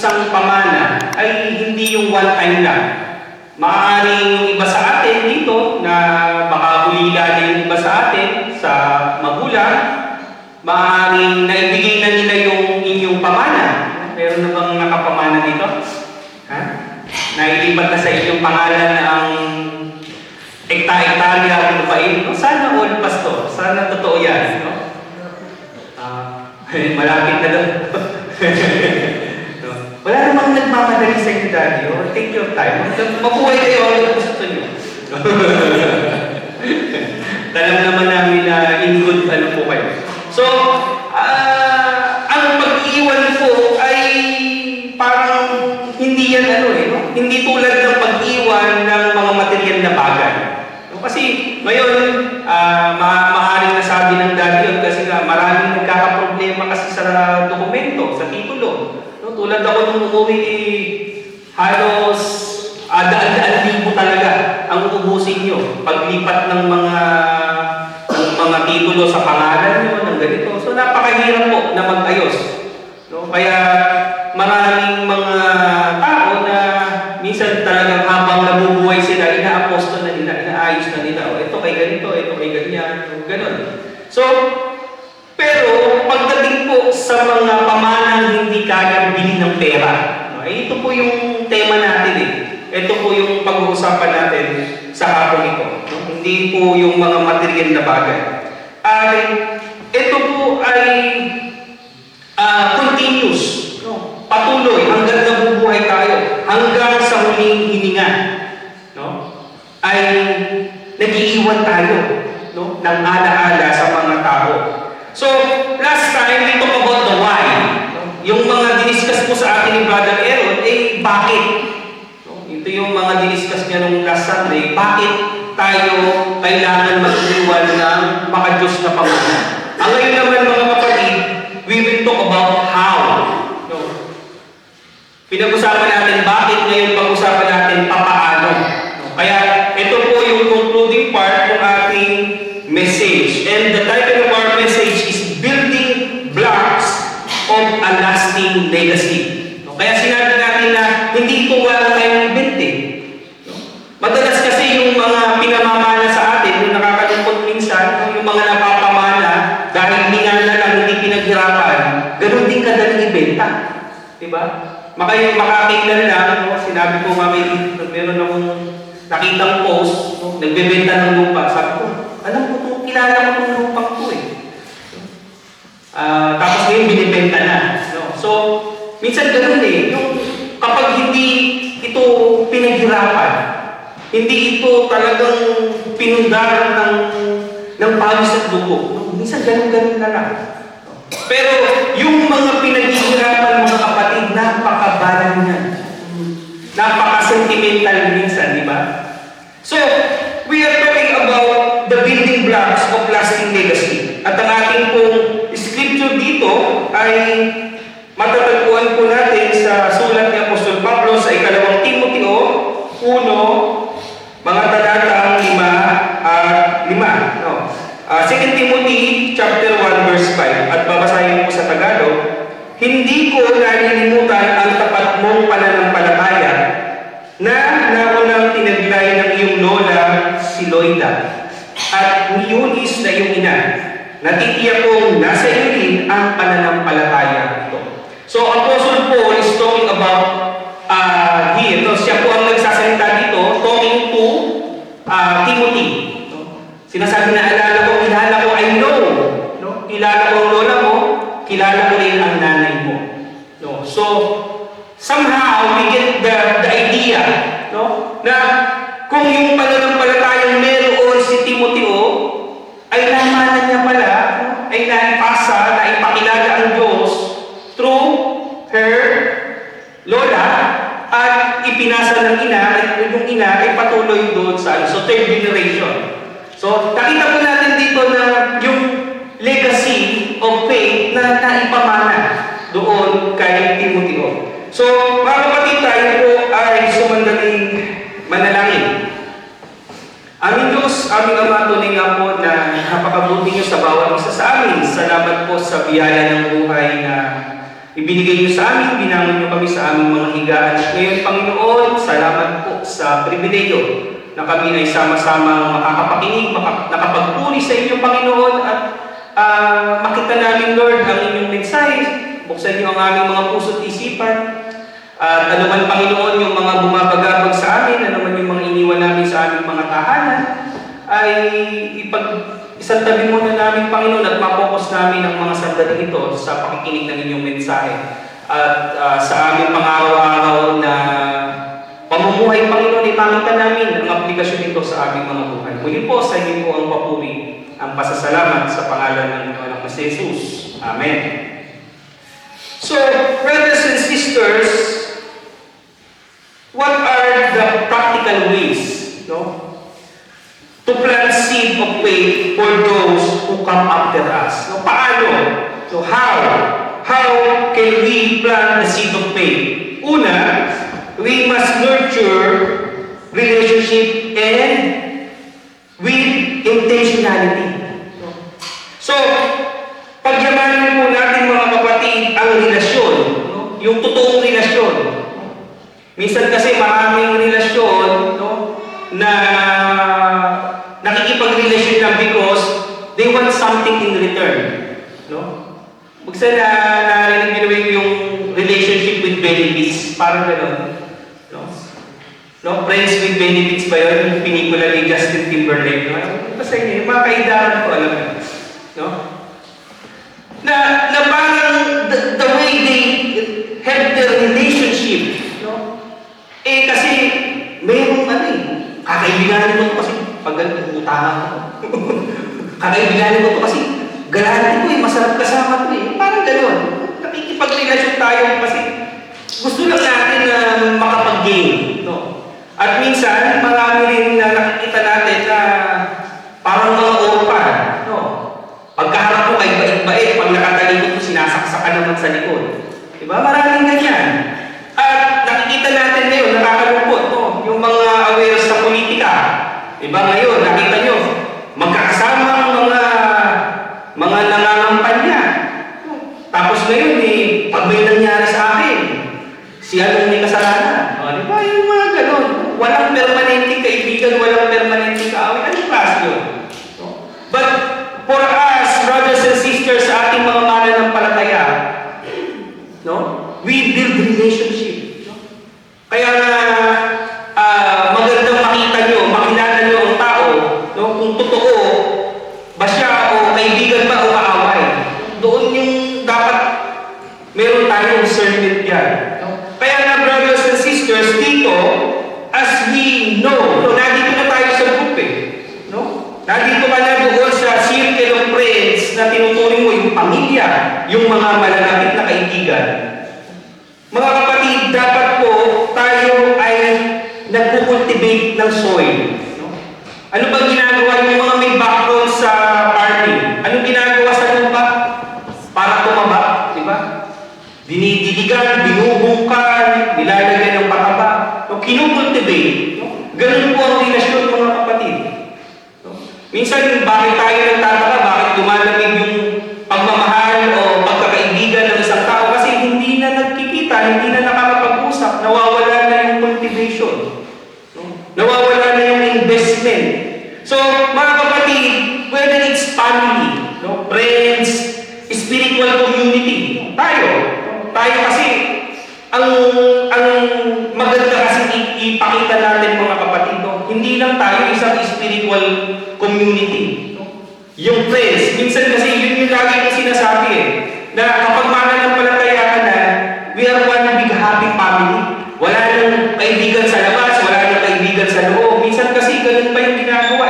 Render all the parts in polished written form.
isang pamana ay hindi yung one time lang. Maaaring yung iba sa atin dito na baka ulila na yung iba sa atin sa magulang, maaaring naibigay na nila yung inyong pamana. Meron na bang nakapamana dito? Ha? Nailipat na sa inyong pangalan ang ekta-ektarya ang lupain. No? Sana all, pastor. Sana totoo yan. No? Malapit na doon. No? Wala namang nagmamadali sa inyo, Daddy. Oh, take your time. Mabuhay kayo ang gusto nyo. Alam naman namin na in good ano po kayo. So, ang pag-iwan po ay parang hindi yan ano eh. No? Hindi tulad ng pag-iwan ng mga material na bagay. No? Kasi ngayon, maaaring nasabi ng Daddy yun kasi nga maraming nagkakaproblema kasi sa dokumento, sa titulo. No? Tulad ako nung umuwi, halos daan-daan libo talaga ang uubusin nyo paglipat ng mga titulo sa pangalan nyo, ng ganito. So napakahirap po na mag-ayos. No? Kaya maraming mga tao na minsan talagang habang nabubuhay sila, ina-aposto na nila, inaayos na nila. O, ito kay ganito, ito kay ganyan, ganun. So, pero pagdating po sa mga pamanang hindi kayang bilhin ng pera, no? Ito po yung tema natin eh. Ito po yung pag-uusapan natin sa hapon ito. No? Hindi po yung mga material na bagay. Ito po ay continuous. No? Patuloy hanggang nabubuhay tayo. Hanggang sa huling hininga. No? Ay nag-iiwan tayo, no? Ng alaala sa mga tao. So, last time, we talk about the why. No? Yung mga diniscuss po sa atin ni Brother Aaron, bakit? Ito yung mga diniscuss niya nung last Sunday. Bakit tayo kailangan mag-iwan ng maka-Diyos na pamana? Ang ngayon naman mga kapatid, we will talk about how. No? Pinag-usapan natin bakit, ngayon pag-usapan natin papaano. No? Kaya ito po yung concluding part ng ating message. And the title of our message is Building Blocks of a Lasting Legacy. No? Kaya sinabi natin na hindi ito walang tayong invente. No? Madalas kasi yung mga pinamamana sa atin, yung nakakalungkot minsan, yung mga napapamana, dahil hingal na lang, hindi pinaghirapan, ganun din kadaling ibenta. Diba? Makakailan lang, no? Sinabi ko meron akong nakitang post, no? Nagbebenta ng lupa. Sabi ko, alam ko itong kilala ko itong lupang ko eh. Tapos ngayon binibenta na. No? So, minsan ganun eh. Yung kapag hindi ito pinaghirapan, hindi ito talagang pinundaran ng pawis at dugo. No? Minsan ganun-ganun na lang. Pero yung mga pinaghihirapan mga kapatid, napakabalan niya. Napaka-sentimental minsan, di ba? So, we are talking about the building blocks of lasting legacy. At ang ating pong scripture dito ay matatagpuan po natin sa sulat ni Apostol Pablo sa ikalawang Timoteo 1, mga talatang 5 at 5. No? 2 Timothy chapter 1 verse 5 at babasahin po sa Tagalog. Hindi ko nalilimutan ang tapat mong pananampalataya na naunang tinaglay ng iyong lola si Loida at ni Eunice na iyong ina. Natitiyak kong nasa iyo din ang pananampalataya ito. So, Apostle Paul is talking about here. No? Siya po ang nagsasalita dito, talking to Timothy. No? Sinasabi na kilala ko, I know. No? Kilala ko ang lola mo, kilala ko rin ang nanay mo. No? So, somehow, we get the idea, no? Na kung yung pananampalatayang meron si Timoteo, ay namanan niya pala, ay naipasa, naipakilala ang Diyos through her lola at ipinasa ng ina, at yung ina ay patuloy doon sa so third generation. So, nakita po natin dito na yung legacy of faith na naipamana doon kay Timoteo. So, mga kapatid, tayo po ay sumandaling manalangin. Aming Diyos, aming Ama, tunay nga po na napakabuti niyo sa bawat isa sa amin. Salamat po sa biyaya ng buhay na ibinigay niyo sa amin, binangon niyo kami sa aming mga higaan. At ngayon, Panginoon, salamat po sa pribileyo na kami ay sama-sama makakapakinig, nakapagpuri sa inyo, Panginoon, at makita namin, Lord, ang inyong mensahe. Buksan niyo ang aming mga puso't isipan. At ano man, Panginoon, yung mga bumabagabag sa amin, ano man yung mga iniwan namin sa aming mga tahanan, ay isantabi muna namin, Panginoon, at mapokus namin ang mga sandali ito sa pakikinig ng inyong mensahe. At sa aming pang-araw-araw na pamumuhay, Panginoon, ipakita namin ang aplikasyon nito sa aming mga buhay. Muli po, sa inyo po ang papuri, ang pasasalamat sa pangalan ng Anak na si Jesus. Amen. So, brothers and sisters, what are the practical ways, to plant seed of faith for those who come after us? Paano? So, how? How can we plant the seed of faith? Una, we must nurture relationship and with intentionality. So, pagyamanin po natin, mga kapatid, ang relasyon, yung totoong relasyon. Minsan kasi maraming relasyon na nakikipag-relasyon lang because they want something in return. Buksa na narinig nyo yung relationship with benefits, parang gano'n. Friends with benefits ba yun? Yung pelikula ni Justin Timberlake. Basta yun, yung mga kaidaran ko, alam mo. Na parang the way they have their relationship, kasi mayroong kakaibiganin mo ito kasi pag utangan ko. Kakaibiganin mo ito kasi galahan ito masarap kasama ito Parang gano'n. Nakikipag-relasyon tayo kasi gusto lang natin na makapag-game. At minsan, marami rin na nakikita natin na parang mga orpan. Pagkaharap mo kay bait-bait, pag nakatalikod mo, sinasaksakan naman sa likod. Diba? Maraming ganyan. At nakikita natin ngayon, nakakalungkot, yung mga aware sa politika. Diba ngayon, nakita nyo, magkakasama ang mga nangangampanya. Tapos ngayon, pag may nangyari sa akin, siya may kasalanan. Diba? Yung mga ganon. Walang permanenteng kaibigan, walang permanenteng kaaway. Anong klase yun? But for us, brothers and sisters, sa ating mga mananampalataya, we build relationship. Kaya magandang makita nyo, makilala nyo ang tao, kung totoo ba siya o kaibigan ba o kaaway. Doon yung dapat meron tayong discernment yan. Kaya na, brothers and sisters, dito, as we know, nandito na tayo sa group Nandito ka na doon sa circle of friends na tinuturing mo yung pamilya, yung mga malalapit na kaibigan. Mga kapatid, dapat po tayo ay nagkukultivate ng soil. Ano bang ginagawa yung mga may background sa farming? Anong ginagawa sa lupa? Para tumaba, di ba? Dinididigan, binubungkan, nilalagyan ng pataba. Kinukultivate. Ganun po ang relasyon, mga kapatid. Minsan, bakit tayo nagtataka? Bakit lumalamig yung pagmamahal o pagkakaibigan ng isang tao? Kasi hindi na nagkikita, hindi na nakakapag-usap, nawawala na yung cultivation. Nawawala na yung investment. So, mga kapatid, whether it's family, friends, spiritual community, tayo kasi, ang maganda kasi ipakita natin, mga kapatid, hindi lang tayo isang spiritual community. Yung friends, minsan kasi yun yung lagi kong sinasabi na kapag mananampalataya ka na, we are one big happy family. Wala nang kaibigan sa labas, wala nang kaibigan sa loob. Minsan kasi ganun pa yung ginagawa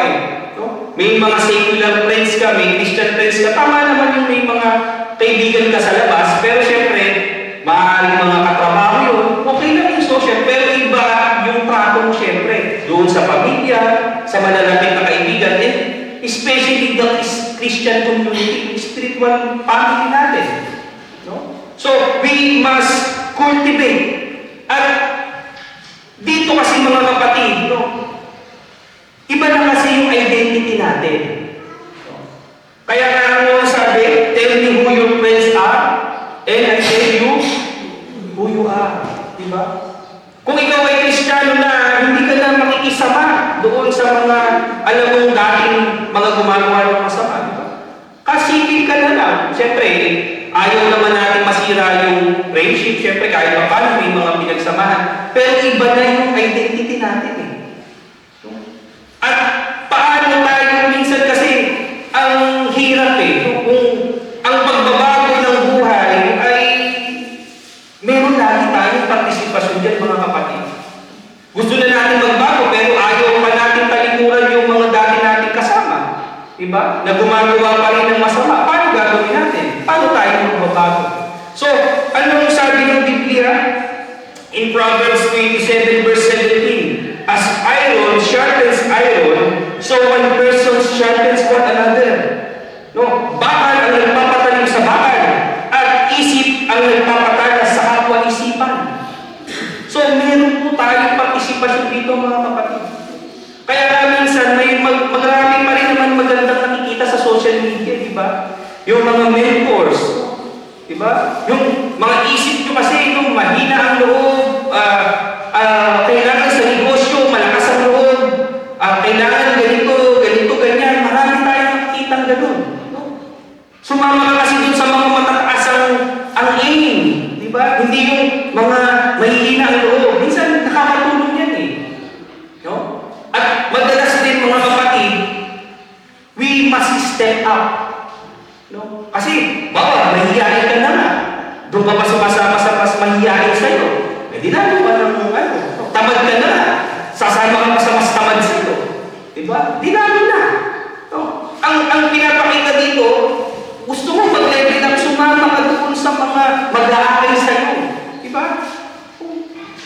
May mga secular friends ka, may Christian friends ka. Tama naman yung may mga kaibigan ka sa labas, pero syempre, maaaring mga katrabaho yun, okay lang yung social, pero iba yung trato mo syempre. Doon sa pamilya, sa malalapit na kaibigan, and especially the Christian community, spiritual family natin. So, we must cultivate. At dito kasi, mga kapatid, iba na kasi yung identity natin. Kaya nga mo sabi, tell me who your friends are, And I tell you who you are. Diba? Kung ikaw ay Kristiyano na, hindi ka na makikisama doon sa mga, alam mong dating mga gumagawa ng masama. Diba? Kasipin ka na lang. Siyempre, ayaw naman natin masira yung friendship. Siyempre, kahit pa paano may mga pinagsamahan. Pero iba na yung identity natin eh. At paano tayo minsan kasi ang hirap eh. Kung ang pagbabago ng buhay ay meron lagi tayong partisipasyon dyan mga kapatid. Gusto na natin magbago pero ayaw pa natin talikuran yung mga dati nating kasama. Diba? Na gumagawa pa rin ng masama. Paano gagawin natin? Paano tayo magbabago? So, anong sabi ng Biblia? In Proverbs 27 verse 17, as iron sharpens iron, so one person sharpens one another. No? Bakal ang nagpapatalim sa bakal, at isip ang nagpapatala sa kapwa-isipan. So, meron po tayong partisipasyon dito mga kapatid. Kaya minsan, may marami pa rin naman magandang nakikita sa social media, di ba? Yung mga mentors, di ba? Yung mga isip nyo kasi, yung mahina ang loob, kailangan sa negosyo, malakas ang loob, kailangan ganito, ganyan. Marami tayong nakikita ng ganun. No? Sumama ka kasi dun sa mga matataas ang aim, di ba? Hindi yung mga mahihina ang loob. Minsan, nakakatulong yan eh. No? At madalas din mga kapatid, we must step up. No? Kasi, mahihiyain ka na nga. Doon ka pa sumasama sa mas mahihiyain sa'yo. Eh, dinagawa ng tamad ka na. Sasama ka pa sa mas tamad sa'yo. Diba? Dinagawa na. No? Ang pinapakita dito, gusto mo mag-level up, sumama ka doon sa mga mag-aakay sa'yo. Diba?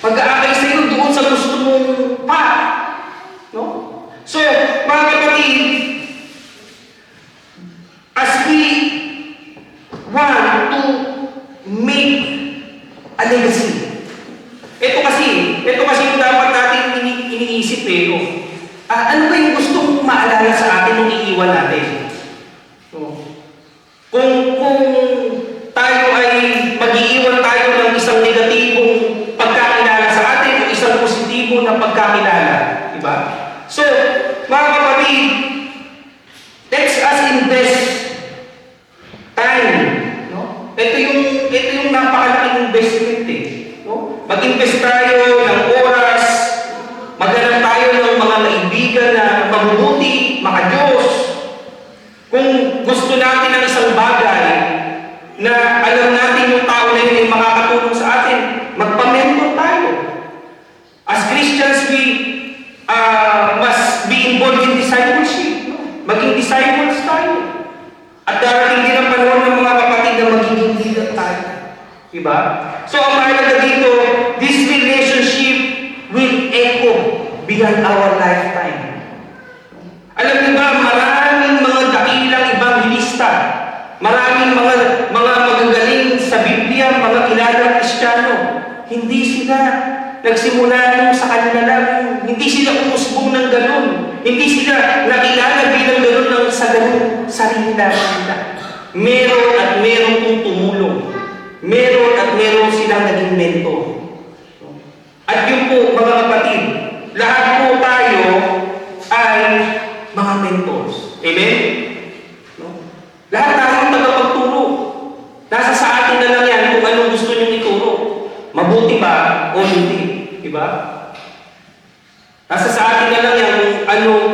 Mag-aakay sa'yo doon sa gusto mong pa. No? So, mga kapatid, as we want to make a legacy. Ito kasi yung dapat natin iniisip eh. No? Ano ba yung gusto mong maalala sa atin nung iiwan natin? No? Kung tayo ay mag-iiwan tayo ng isang negatibong pagkakilala sa atin o isang positibo na pagkakilala. Diba? So, mga kapatid, let's us invest time. No? Ito yung napakalaking investment eh. No? Mag-invest tayo ng oras, maghanap tayo ng mga kaibigan na mabubuti, makadiyos. Kung gusto natin ng isang bagay na alam natin yung tao na yun ay makakatulong sa atin, magpa-mentor tayo. As Christians, we must be involved in discipleship. No? Maging disciples tayo. At darating din ang panahon ng mga kapatid na magiging leader tayo. Diba? So, ang mahalaga dito, this relationship will echo beyond our lifetime. Alam niyo ba, maraming mga dakilang evangelista, maraming mga magagaling sa Biblia, mga kilalang Kristiyano, hindi sila nagsimula nung sa kanila lang, hindi sila umusbong ng ganun, hindi sila nakilala bilang ganun ng sa ganun sarili nila. Meron at meron kong tumulong. Meron at meron silang naging mentor. At yun po, mga kapatid, lahat po tayo ay mga mentors. Amen? No? Lahat tayong tagapagturo. Nasa sa atin na lang yan kung anong gusto nyo ituro. Mabuti ba o hindi? Diba? Nasa sa atin na lang yan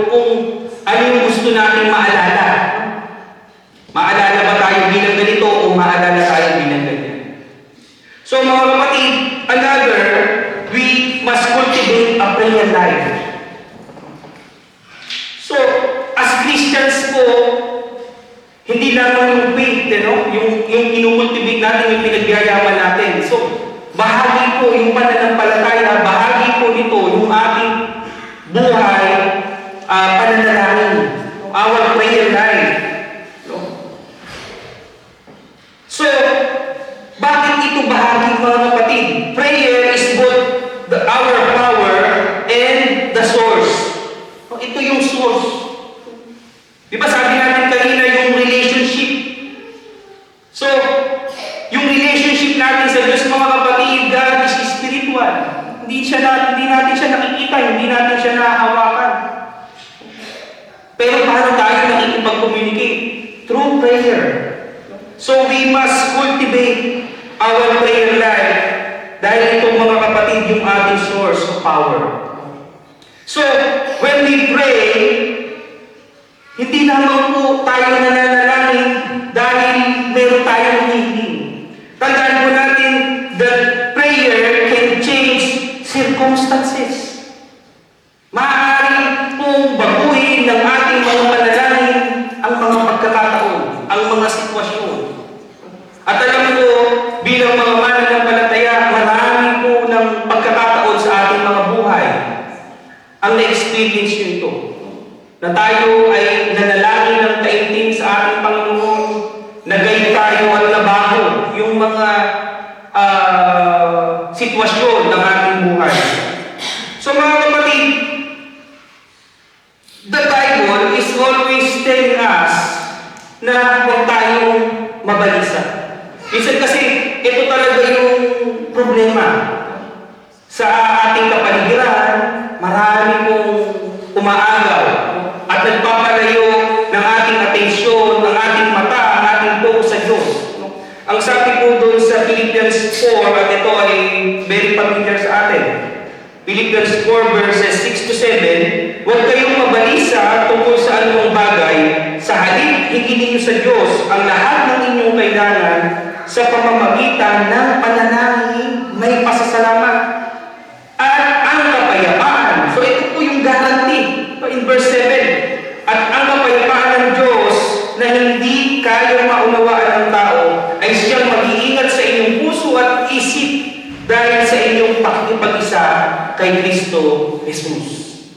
kung ano yung gusto natin maalala. Maalala ba tayo bilang ganito o maalala tayo bilang ganito? So mga kapatid, we must cultivate a prayer life. So, as Christians po, hindi lamang yung faith, yung inukultivate natin, yung pinagyayaman natin. So, bahagi po yung pananampalataya, bahagi po nito yung ating buhay, pananalangin, our prayer life. So, bakit ito bahagi mga kapatid? Prayer is both our power and the source. Ito yung source. Di ba sabi natin kanina yung relationship? So, yung relationship hindi natin siya nakikita, hindi natin siya nahahawakan. Pero paano tayo nakikipag-communicate? Through prayer. So we must cultivate our prayer life dahil itong mga kapatid yung ating source of power. So, when we pray, hindi lamang po tayo nananalangin dahil meron tayong hinihiling. Tandaan po natin that prayer can change circumstances. Maaari pong baguhin ng ating mga panalangin ang mga pagkakataon, ang mga sitwasyon. At alam ko, bilang mga mananampalataya, marami po ng pagkakataon sa ating mga buhay ang na-experience nyo ito. Na tayo ay nanalangin ng taimtim sa ating Panginoon, nagay tayo at nabago yung mga sitwasyon ng ating buhay. So mga kapatid, the Bible is always telling us na huwag tayong mabalisa. Minsan kasi, ito talaga yung problema. Sa ating kapaligiran, marami pong umaagaw at nagpapalayo ng ating atensyon, ng ating mata, ang ating focus sa Diyos. Ang sabi po doon sa Philippians 4, at ito ay very familiar sa atin. Philippians 4 verses 6 to 7, huwag kayong mabalisa tungkol sa anumang bagay, sa halip higinin niyo sa Diyos ang lahat ng inyong kailangan sa pamamagitan ng panalangin may pasasalamat at ang kapayapaan. So ito po yung guarantee. So in verse 7, at ang kapayapaan ng Diyos na hindi kayang maunawaan ng tao ay siyang mag-iingat sa inyong puso at isip dahil sa inyong pakikipag-isa kay Kristo Jesus.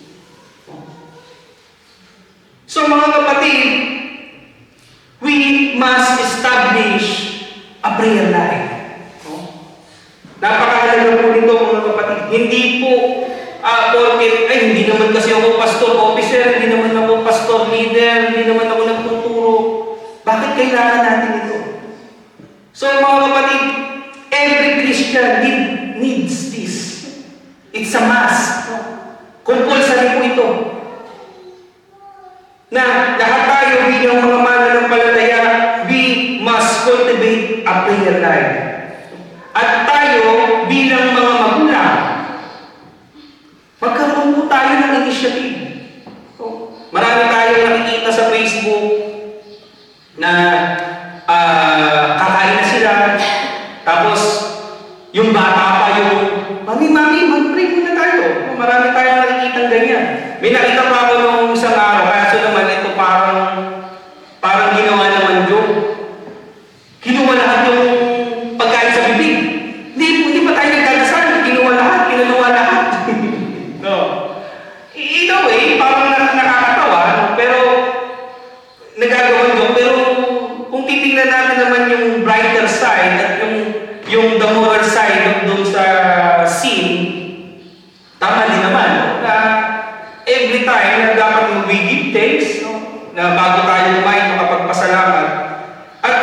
So mga kapatid, we must establish a prayer life. Napakahalaga po nito mga kapatid. Hindi po porket, ay hindi naman kasi ako pastor officer, hindi naman ako pastor leader, hindi naman ako nagtuturo. Bakit kailangan natin ito? So mga kapatid, every Christian needs this. It's a must. Compulsory po ito. Na lahat tayo bilang mga mananampalataya, we must cultivate a prayer life. At tayo bilang mga magulang, magkaroon po tayo ng initiative. Marami tayong nakikita sa Facebook na kakain na sila, tapos yung bata pa yung, Mami, mag-pray muna tayo. Marami tayong nakikita ganyan. May nakita pa ako nung isang araw, kaso naman ito parang ginawa naman yung kinuha lahat yung pagkain sa bibig. Hindi pa tayo nagdadasal, kinuha lahat, kinuha lahat. No. In a way, parang nakakatawa, pero nagagawa nyo, pero kung titingnan natin naman yung brighter side at yung the moral side doon sa sin, tama din naman, na every time na dapat we give thanks, na bago tayo kumain, makapagpasalamat. At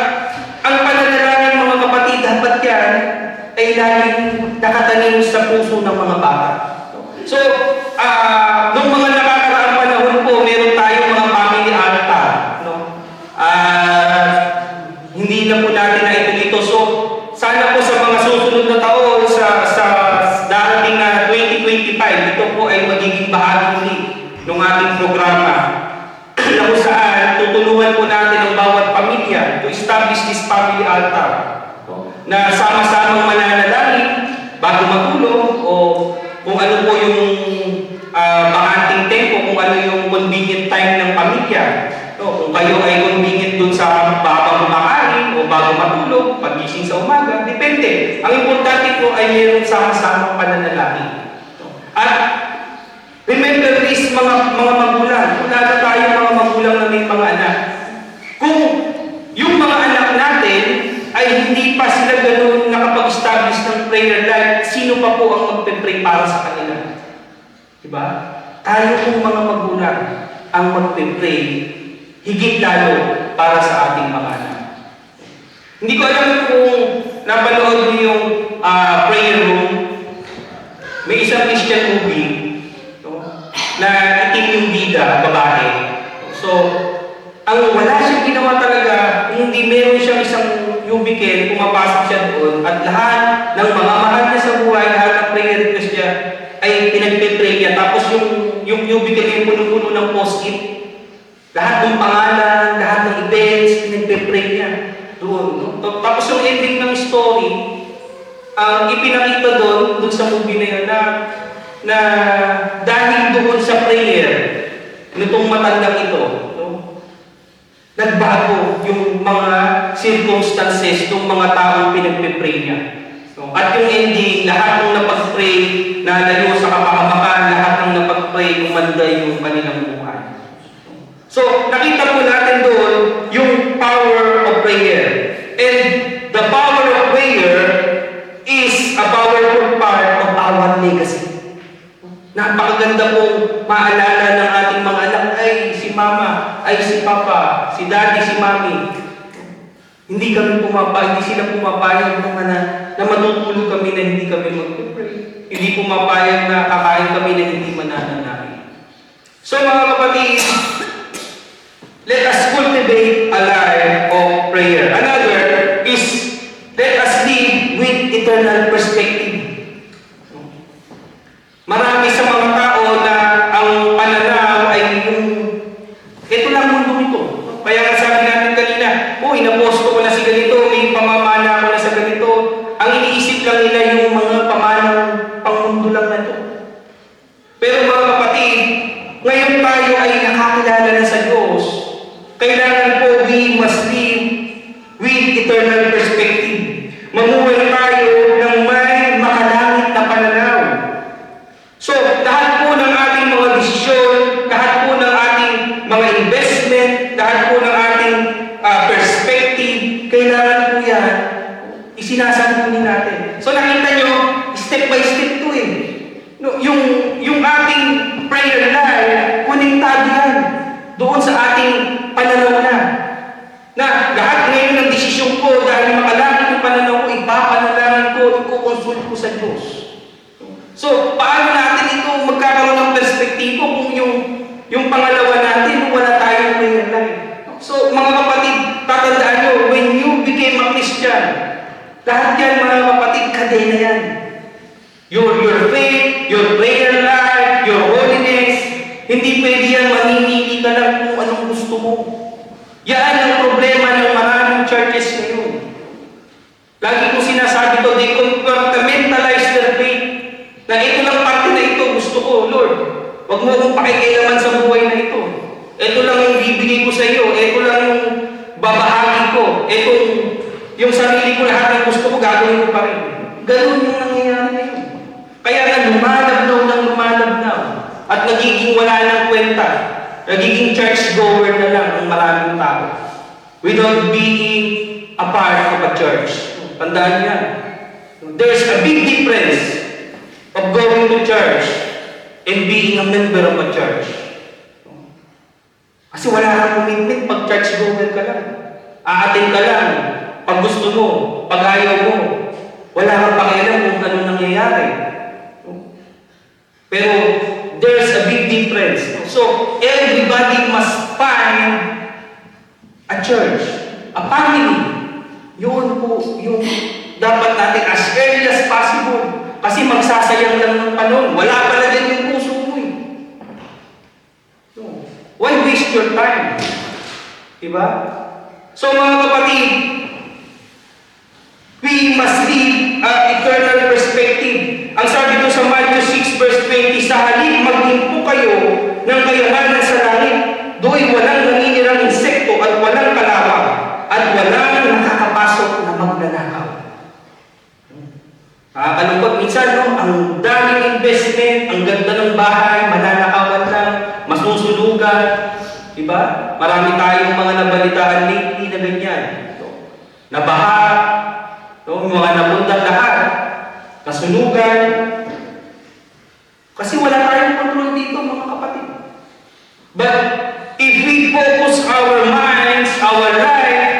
ang pananalangin mga kapatid, dapat yan ay laging nakatanim sa puso ng mga bata. So, nung mga nakakaraang panahon po, meron tayong mga family altar. No? Hindi na po natin na ito dito. So, sana po sa mga susunod na taon, sa darating na 2025, ito po ay magiging bahagi ng ating programa. Na kung saan, tutulungan po natin ang bawat pamilya to establish this family altar. Na sama-samang mananalangin bago matulog o kung ano po yung bakanting tempo, kung ano yung convenient time ng pamilya. Kung kayo ay convenient dun sa bago makain o bago matulog, pagising sa umaga, depende. Ang importante po ay mayroong sama-samang pananalangin. At remember this, mga magulang, kung lalo tayo mga magulang na may mga anak, kung yung mga anak natin ay hindi pa sila ganoon nakapag-establish ng prayer life, sino pa po ang magpe-pray para sa kanila? Diba? Tayo pong mga magulang ang magpe-pray higit lalo para sa ating mga anak. Hindi ko alam kung napanood niyo yung prayer room. May isang cubicle, pumapasok siya doon, at lahat ng mga mahal niya sa buhay, lahat ng prayer request niya, ay pinagpipray niya. Tapos yung cubicle yung puno-puno ng post-it. Lahat ng pangalan, lahat ng events, pinagpipray niya doon. No? Tapos yung ending ng story, ipinakita doon sa movie na yun, na dahil doon sa prayer, nitong matandang ito, no? Nagbago yung mga circumstances ng mga taong pinagpipray niya. No? At yung ending, lahat ng napag-pray na layo sa kapahamakan, lahat ng napag-pray, umanda yung kanilang buhay. So, nakita po natin doon yung power of prayer. And the power of prayer is a powerful part of our legacy. Napakaganda pong maalala ng ating mga anak, ay si mama, ay si papa, si daddy, si mami. Hindi sila pumapayag naman na matutulog kami na hindi kami mag-pray. Hindi pumapayag na kakain kami na hindi manananahin. So mga kapatid, let us cultivate a life of prayer. Another is, let us live with eternal perspective. Marami sa mga tao na ang pananaw ay ito lang mundo ito. Kaya nga sabi natin kanina, inaposto ko na si ganito, may pamamana ko na sa ganito. Ang iniisip lang nila yung mga pamanang pangmundo lang na ito. Pero mga kapatid, ngayon tayo ay nakakilala na sa Diyos. Kailangan po we must live with eternal perspective. Mamuhay tayo ng may makalangit na pananaw. So, lahat po ng ating mga desisyon, lahat po ng ating mga investment, lahat po ng ating perspective, kailangan po yan, isinasabunin natin. So, nakita nyo, step by step to eh. No, yung ating prayer life, konektado yan doon sa ating pananaw na. Na lahat ngayon ng desisyon ko, dahil makalangit yung pananaw ko, ipapanalangin ko, ikukonsult ko sa Diyos. So, paano natin ito magkakaroon ng perspektibo kung yung pangalawa natin, wala tayong prayer life? So, mga kapatid, tatandaan nyo, when you became a Christian, lahat yan, mga kapatid, kadena yan. Your faith, your prayer life, your holiness, hindi pwede yan mamimili ka lang kung anong gusto mo. Yan ang problema ng maraming churches ngayon. Lagi kong sinasabi to, they compartmentalize their faith. Na ito lang parte na ito, gusto ko, Lord. Huwag mo akong pakikialaman sa buhay na ito. Ito lang yung bibigay ko sa iyo. Ito lang yung babahagi ko. Ito yung sarili ko, lahat ng gusto ko, gagawin ko pa rin. Ganun yung nangyayari ngayon. Kaya nga lumalabnaw. At nagiging wala ng kwenta. Nagiging church-goer na lang ang maraming tao. Without being a part of a church. Tandaan niya. There's a big difference of going to church and being a member of a church. Kasi wala kang commitment pag church-goer ka lang. Aatin ka lang pag gusto mo, pag ayaw mo. Wala kang pakialam kung ano nangyayari. Pero there's a big difference. So, everybody must find a church, a family. Yun po yung dapat natin as early as possible. Kasi magsasayang lang ng panahon. Wala pala din yung puso mo eh. So, why waste your time? Diba? So mga kapatid, we must live eternal perspective. Ang sabi ko sa Matthew 6 verse 20, sa halip maglimpo kayo ng kayamanan sa langit, do'y walang naninirang insekto at walang kalawang at walang nakakapasok na magnanakaw. Kalungkot minsan, no? Ang daming investment, ang ganda ng bahay, mananakawan lang, masusunugan. Diba? Marami tayong mga nabalitaan lately na ganyan. So, nabaha, no? Mga napunta lahat, kasunugan. Kasi wala tayong control dito, mga kapatid. But if we focus our minds, our life,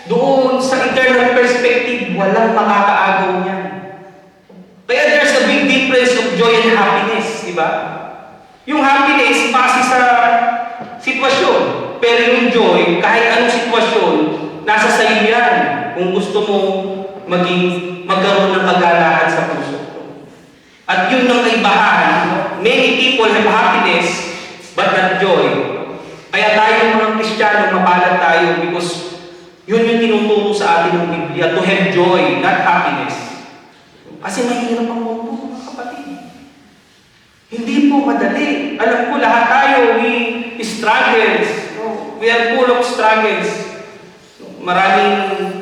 doon sa eternal perspective, walang makakaagaw niyan. Kaya there's a big difference of joy and happiness, di ba? Yung happiness, base sa sitwasyon. Pero yung joy, kahit anong sitwasyon, nasa sayo yan. Kung kung gusto mo magkaroon ng kagalakan sa puso. At yun ang kaibahan. Many people have happiness but not joy. Kaya tayo mga Kristiyano, mapalad tayo because yun yung tinuturo sa atin ng Biblia, to have joy, not happiness. Kasi mahirap ang mundo, mga kapatid. Hindi po madali. Alam ko, lahat tayo, we struggles. We are full of struggles. Maraming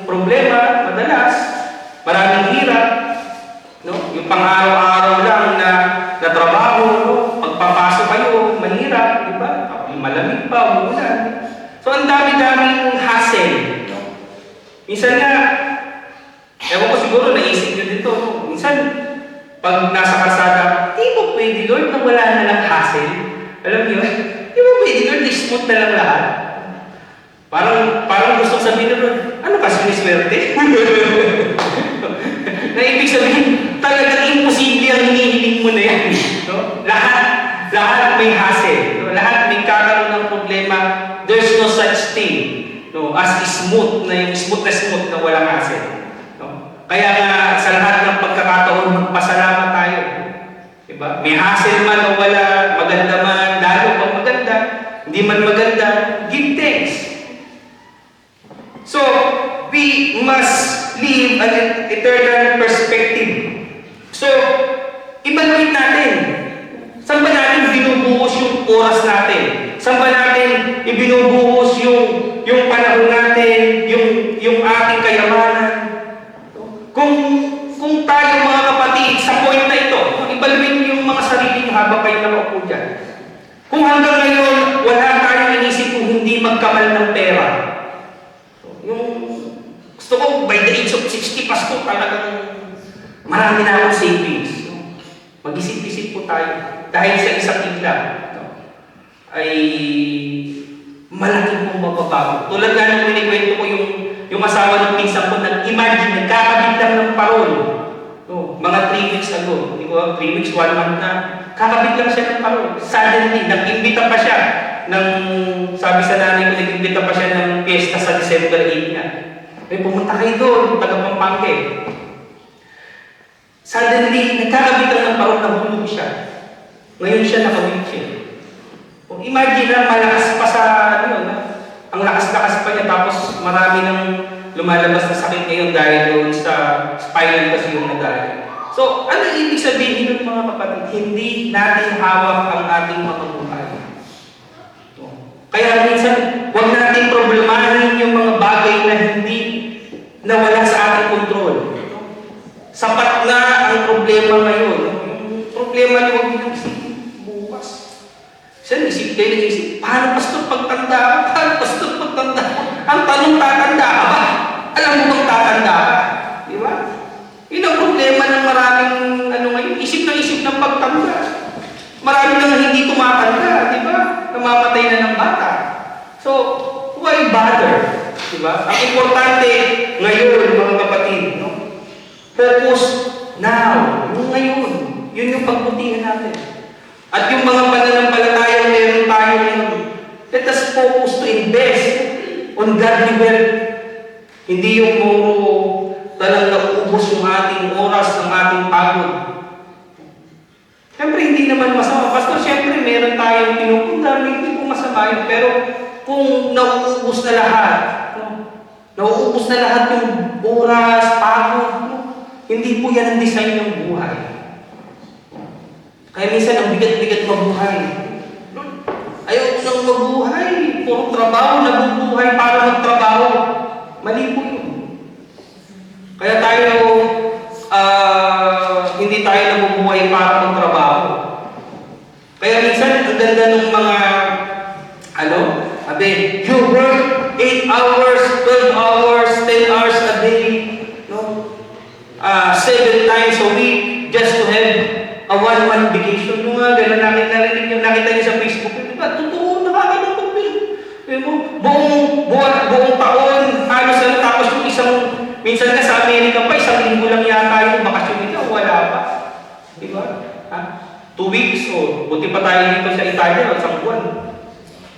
problema, madalas. Maraming hirap. Yung pang-araw-araw lang na trabaho, pagpapasok kayo, mahirap, di ba? Malamig pa, umulan. So, ang dami-daming hassle. Minsan nga, ewan ko siguro, naisip nyo dito. Minsan, pag nasa kalsada, di ba pwede, Lord, na wala na lang hassle? Alam niyo, di ba pwede, Lord, smooth na lang lahat? Parang gusto sabihin na, Lord, ano ka, siniswerte? Na ibig sabihin, talagang imposible ang hinihiling mo na yan. Lahat may hassle. Lahat may kakaroon ng problema. There's no such thing as smooth na smooth na walang hassle. Kaya nga, sa lahat ng pagkakataon, magpasalamat tayo. Diba? May hassle man o wala, maganda man, lalo pag maganda, hindi man maganda, give thanks. So, we must live an eternal perspective. So, evaluate natin. Saan ba natin binubuhos yung oras natin? Saan ba natin ibinubuhos yung panahon natin, yung ating kayamanan? Kung tayo mga kapatid, sa point na ito, evaluate niyo yung mga sarili niyo habang kayo nakaupo dyan. Kung hanggang ngayon, wala tayong inisip kung hindi magkamal ng pera. Gusto ko, by the age of 60, Pasko, talagang marami na akong savings. Mag-isip-isip po tayo. Dahil sa isang igla, ay malaki pong mababago. Tulad nga nung pinikwento ko yung asawa ng pinsan ko, nag-imagine, nagkakabit lang ng parol. Mga 3 weeks ago, hindi ko 3 weeks, 1 month na, kakabit lang siya ng parol. Suddenly, nag-imbita pa siya sabi sa nanay ko, nag-imbita pa siya ng fiesta sa December 8 na. Pumunta kayo doon, taga-Pampanga. Suddenly, nagkakabit lang ng parol, nahulog siya. Ngayon siya naka-wheelchair. Imagine na malakas pa sa ang lakas-lakas pa niya, tapos marami nang lumalabas na sakit ngayon dahil doon sa spinal kasi yung nadali. So, ano ibig sabihin ng mga kapatid? Hindi natin hawak ang ating mga buhay. Kaya minsan, huwag natin problemahin yung mga bagay na hindi nawala sa ating kontrol. Sapat na ang problema ngayon. Yung problema niyo, huwag niyo isipin bukas. Saan isip kayo nag-isip? Paano pastor pagtanda ka? Paano pastor pagtanda ka? Ang tanong, tatanda ka ba? Alam mo bang tatanda ka? Di ba? Yun ang problema ng maraming ngayon. Isip ng pagtanda. Marami nang hindi tumatanda. Di ba? Namamatay na ng bata. So, why bother? Di ba? Ang importante ngayon, mga kapatid, focus now. Yung ngayon. Yun yung pagbutihan natin. At yung mga pananampalatayang meron tayo ngayon, let us focus to invest on godly wealth. Hindi yung muro talagang nauubos yung ating oras, ng ating pagod. Siyempre, hindi naman masama. Pastor, siyempre, meron tayong pinupunta, hindi po masama yun. Pero kung nauubos na lahat yung oras, pagod, hindi po yan ang design ng buhay. Kaya minsan, ang bigat-bigat mabuhay. Ayaw ko nang mabuhay. Puro trabaho, nabubuhay para magtrabaho. Mali po yun. Kaya tayo, hindi tayo nabubuhay para magtrabaho. Kaya minsan, ang ganda ng mga, you work 8 hours, 12 hours, 10 hours a day, 7 times a week, just to have a 1-month vacation. Yung mga gano'n, nakita niyo sa Facebook, diba? Totoo, nakakalungkot yun. Buong taon, tapos yung minsan ka sa Amerika pa, 1 linggo lang yata yung bakasyon nila, wala pa. Diba? 2 weeks, buti pa tayo dito sa Italia, 1 buwan.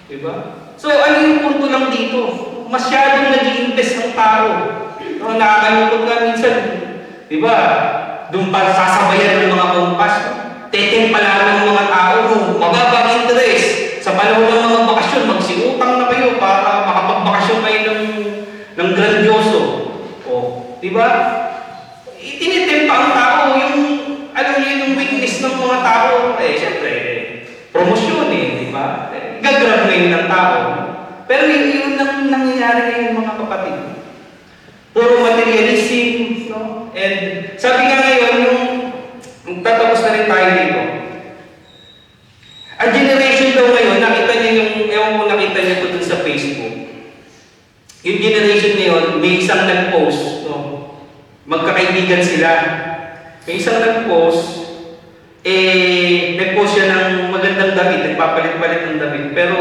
Diba? So, ano yung punto lang dito? Masyadong nag-i-invest ng tao. No, nakakalungkot nga minsan. Di ba? Doon pa sasabayan ng mga kumpas. Tetimpala ng mga tao, mababang interest. Sa panahon ng mga bakasyon, magsiutang na kayo para makapagbakasyon kayo ng grandioso. O, di ba? Itinitempa ang tao, yung, alam niyo, yung weakness ng mga tao. Siyempre, promosyon di ba? Gagrab ngayon ng tao. Pero yun ang nangyayari ngayon mga kapatid. Puro materialism, no? And sabi nga ngayon, yung tatapos na rin tayo dito. Ang generation daw ngayon, nakita niyo yung, ewan ko nakita niyo ito dun sa Facebook. Yung generation ngayon, may isang nag-post, no? Magkakaibigan sila. May isang nag-post, nag-post siya ng magandang damit, nagpapalit-palit ng damit. Pero,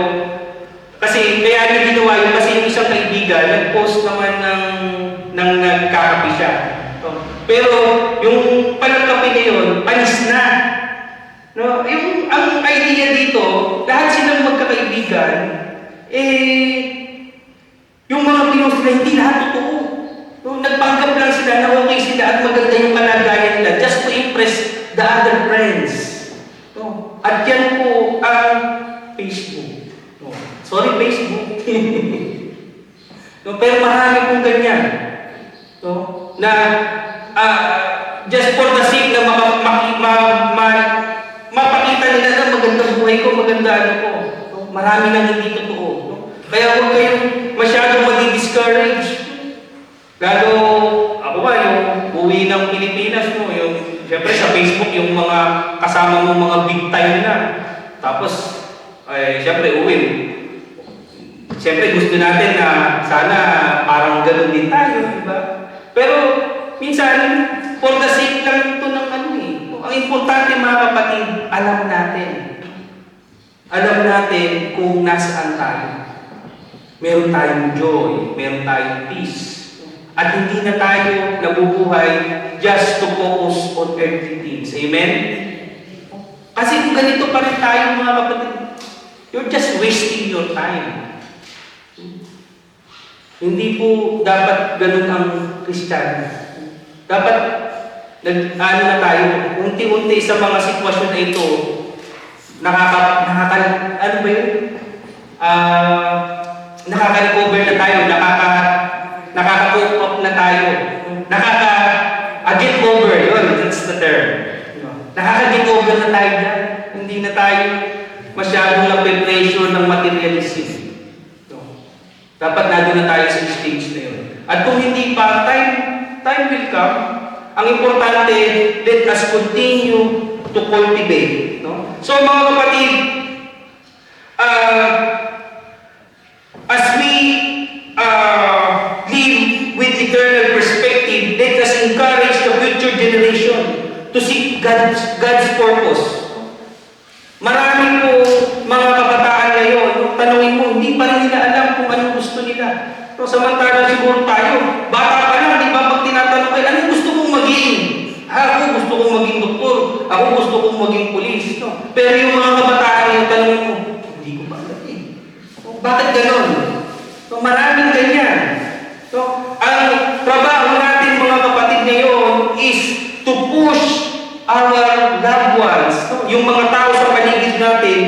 kasi kaya niya ginawa yun kasi yung isang kaibigan, nag-post naman ng nagkakapi siya. Pero, yung panagkapi na yun, panis na. No? Ang idea dito, lahat silang magkakaibigan, yung mga pinost na hindi lahat totoo. No? Nagpanggap lang sila na okay sila at maganda yung kalagayan nila just to impress the other friends. No? At yan po ang Facebook. No? Sorry, Facebook. No? Pero marami pong ganyan. No? Na just for the sake na mapakita nila na magandang buhay ko, maganda ano ko. No? Marami nang hindi totoo. No? Kaya huwag kayong masyadong madi-discourage. Lalo, ako ba, yung uwi ng Pilipinas, no? Yung, siyempre sa Facebook, yung mga kasama mong mga big time na. Tapos, siyempre, uwi. Siyempre, gusto natin na sana parang ganun din tayo, di ba? Pero, minsan, for the sake lang ito ng ano eh. Ang importante mga kapatid, alam natin. Alam natin kung nasaan tayo. Meron tayong joy, meron tayong peace. At hindi na tayo nabubuhay just to focus on earthly things. Amen? Kasi kung ganito pa rin tayo mga kapatid, you're just wasting your time. Hindi po dapat ganun ang Kristiyano. Dapat ano na tayo, unti-unti sa mga sitwasyon na ito, ano ba yun? Nakaka-recover na tayo, nakaka-cope up na tayo, nakaka-get over, yun, that's the term. Nakaka-get over na tayo dyan. Hindi na tayo masyadong nape-pressure ng materialism. Dapat nandun na tayo sa stage na yun. At kung hindi pa, time will come. Ang importante, let us continue to cultivate. No? So mga kapatid, as we live with eternal perspective, let us encourage the future generation to seek God's purpose. Marami po mga kabataan ngayon, tanungin mo, hindi pa rin nila alam kung anong gusto nila. So, samantalang siguro tayo, bata pa lang, di ba, pag tinatanong kayo, anong gusto mong maging? Ako gusto kong maging doktor, ako gusto kong maging pulis. No? Pero yung mga kabataan ngayon, tanongin mo, hindi ko ba alam eh. Bakit ganon? So, maraming ganyan. So, ang trabaho natin mga kapatid ngayon is to push our loved ones, no? Yung mga tao sa paligid natin,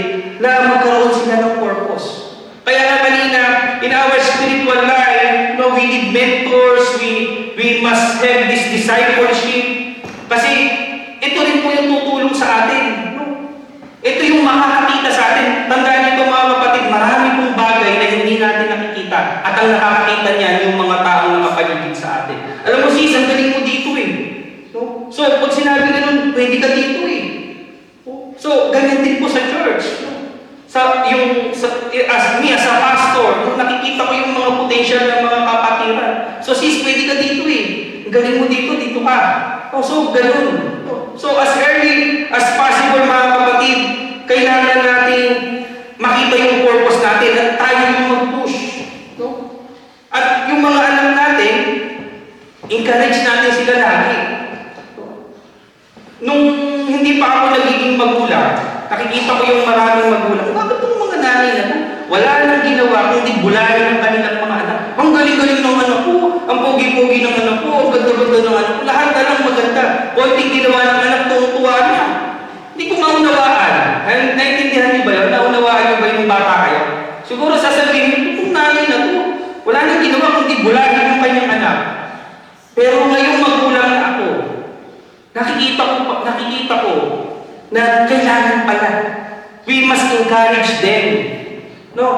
na magkaroon sila ng purpose. Kaya nga kanina, in our spiritual life, no, we need mentors, we must have this discipleship. Kasi ito rin po yung tutulong sa atin. No? Ito yung makakakita sa atin. Tandaan nito mga kapatid, marami pong bagay na hindi natin nakikita. At ang nakakakita niyan, yung mga taong nakapaligid sa atin. Alam mo sis, ang galing mo dito eh. No? So, pag sinabi ganun, pwede ka dito eh. So, ganyan din po sa church. No? As a pastor, no, nakikita ko yung mga potential ng mga kapatiran. So, sis, pwede ka dito eh. Ang galing mo dito ka. So, ganun. So, as early as possible mga kapatid, kailangan natin makita yung purpose natin at tayo yung mag-push. No? At yung mga anak natin, encourage natin sila lagi. Nung hindi pa ako nagiging magulang, nakikita ko yung maraming magulang. Bakit itong mga nanay na wala nang ginawa kundi bulayan ng kanilang mga anak? Ang galing-galing ng anak ko, ang pogi pogi-pogi ng anak ko, ang ganda-ganda ng anak ko, lahat na lang maganda. Konting ginawa ng anak, tuwa na. Hindi ko maunawaan. Naintindihan niyo ba yun? Naunawaan niyo ba yung bata kayo? Siguro sasabihin, itong nanay na to, wala nang ginawa kundi bulahin yung kanyang anak. Pero ngayong magulang na ako, nakikita ko na kailangan pala. We must encourage them. No?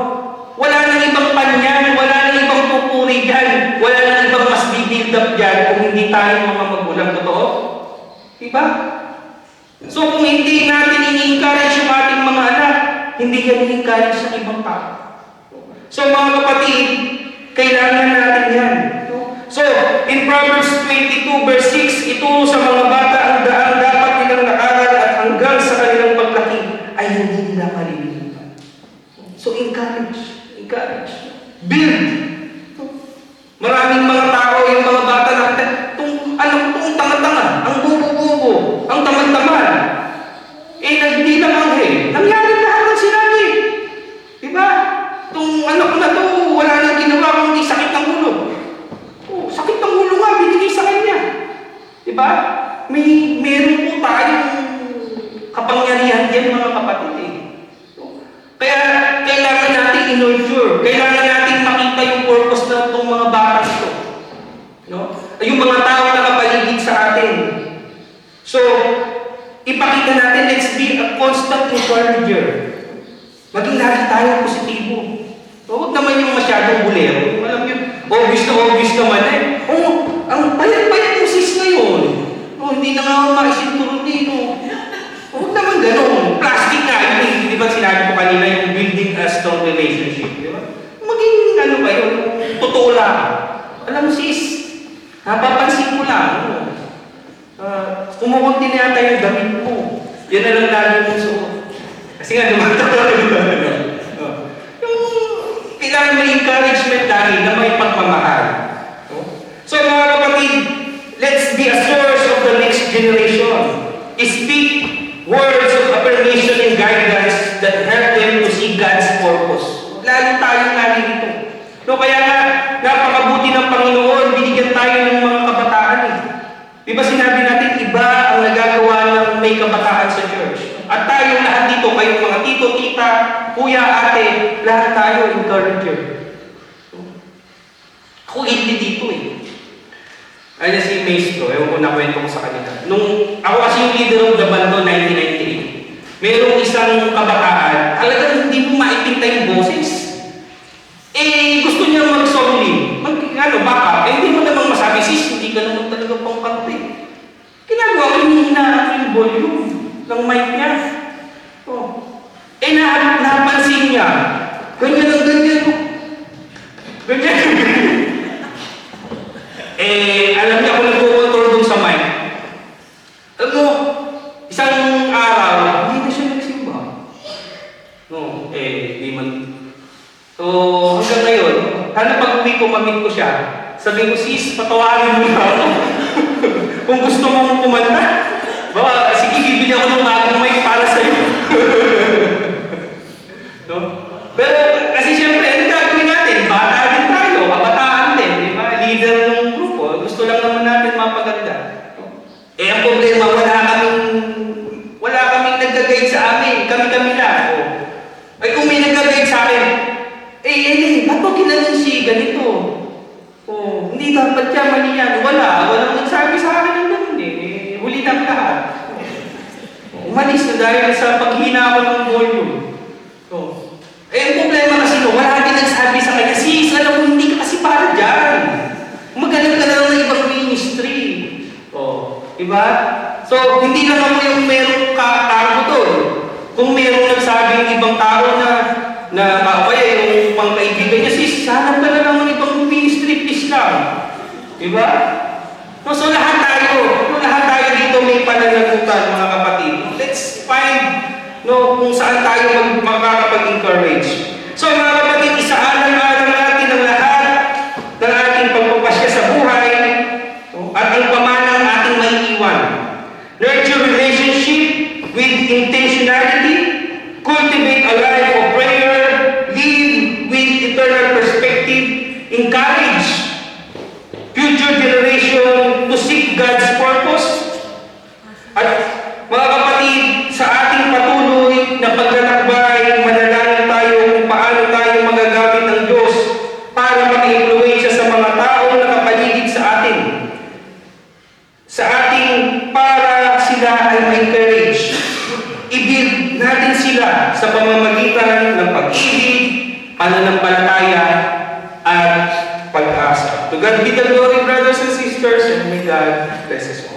Wala nang ibang panyan, wala nang ibang pupuri dyan, wala nang ibang mas build up dyan kung hindi tayo mga magulang. Totoo? Diba? So kung hindi natin ini-encourage yung ating mga anak, hindi yan i-encourage sa ibang tao. So mga kapatid, kailangan natin yan. So, in Proverbs 22 verse 6, ituro sa mga bata ang daan dapat nilang nakaral at hanggang sa kanilang paglaki ay hindi nila malilimutan. So, encourage. Build. Maraming mga tao, yung mga bata natin, itong tanga-tanga, ang bubo-bubo, ang tamad-tamad. Hindi naman nangyari lahat ng sinabi. Diba? Itong anak ko na to, wala nang ginawa kundi sakit ng ulo. Sakit ng ulo nga, binigay sa kanya. Diba? Meron po tayong kapangyarihan yan, mga kapatid Kaya kailangan natin i-nurture. Kailangan natin makita yung purpose ng itong mga bata ito. Yung mga tao na nakapaligid sa atin. So, ipakita natin, let's be a constant encourager. Maging lagi tayo positibo. Huwag naman yung masyadong bulero. Alam nyo, obvious naman ang payat-payat mo sis ngayon. Hindi na nga maisinturon huwag naman ganun. Plastic nga yun. Di ba sinabi ko kanina yung building a strong relationship? Di ba? Maging ba yun? Totoo lang. Alam mo sis, napapansin ko lang. Kumukunti na yata yung damit mo. Yan na lang lagi mong suot. Kasi nga, kailangan may encouragement lagi na may pagmamahal. So mga kapatid, let's be a source of the next generation. Speak words of affirmation and guidance that help them to see God's purpose. Lalo tayong nalilito. Kaya nga, napakabuti ng Panginoon, binigyan tayo ng mga kabataan Di ba sinabi natin, iba ang nagagawa ng may kabataan sa church? At tayong lahat dito, kayong mga tito, tita, kuya, ate, lahat tayo encourager. Ako hindi dito Ayan si Maestro, ewan ko na kwento ko sa kanila. Nung ako kasi yung leader of the band noong 1998, merong isang kabataan, talagang hindi mo maipinta yung boses. Gusto niya mag-songling. Baka, hindi mo namang masabi, sis, hindi ka naman talaga pang kante. Ginagawa ko, hinihinaan ko yung volume ng mic niya. Napansin niya, ganyan ang ganyan. Ganyan. Alam niya kung nagpo-control dun sa mic. Alam mo, isang araw, hindi na siya nagsimba. Di man. So, hanggang ngayon, pag uwi ko, mamit ko siya. Sabi ko, sis, patawarin mo na ako. Kung gusto mong kumanta, sige, bibili ako ng bagong mic para sa'yo. Pero, kasi siyempre, ano gagawin natin? Bata din tayo, kabataan din, di ba? Leader ng grupo, gusto lang naman natin mapaganda. Ang problema, wala kaming nag-guide sa amin, kami-kami lang. Kung may nag-guide sa akin, ba't mo kinalansi ganito? Hindi dapat siya, mali yan. Walang nagsabi sa akin ng ganun huli ng lahat. Umalis na dahil sa paghina ko ng volume. Ang problema kasi wala din nagsabi sa kanya, sis, alam mo, hindi ka kasi para dyan. Magaling ka na lang ng ibang ministry. Diba? So, hindi lang ako yung merong tao doon. Kung merong nagsabi ng ibang tao na kaya yung mga kaibigan niya, sis, hanap ka na lang ng ibang ministry, please lang. Diba? So, lahat tayo dito may pananagutan, mga kapatid. Let's find kung saan tayo makakapag-encourage. So, mga kapatid, isaalang-alang natin ang lahat ng ating pagpapasya sa buhay at ang pamanang ating maiiwan. Nurture relationship with intentionality, cultivate a life of prayer, live with eternal perspective, encourage future sila ay ma-encourage. I-build natin sila sa pamamagitan ng pag-ibig, pananampalataya, at pag-asa. To God be the glory, brothers and sisters, and may God bless us all.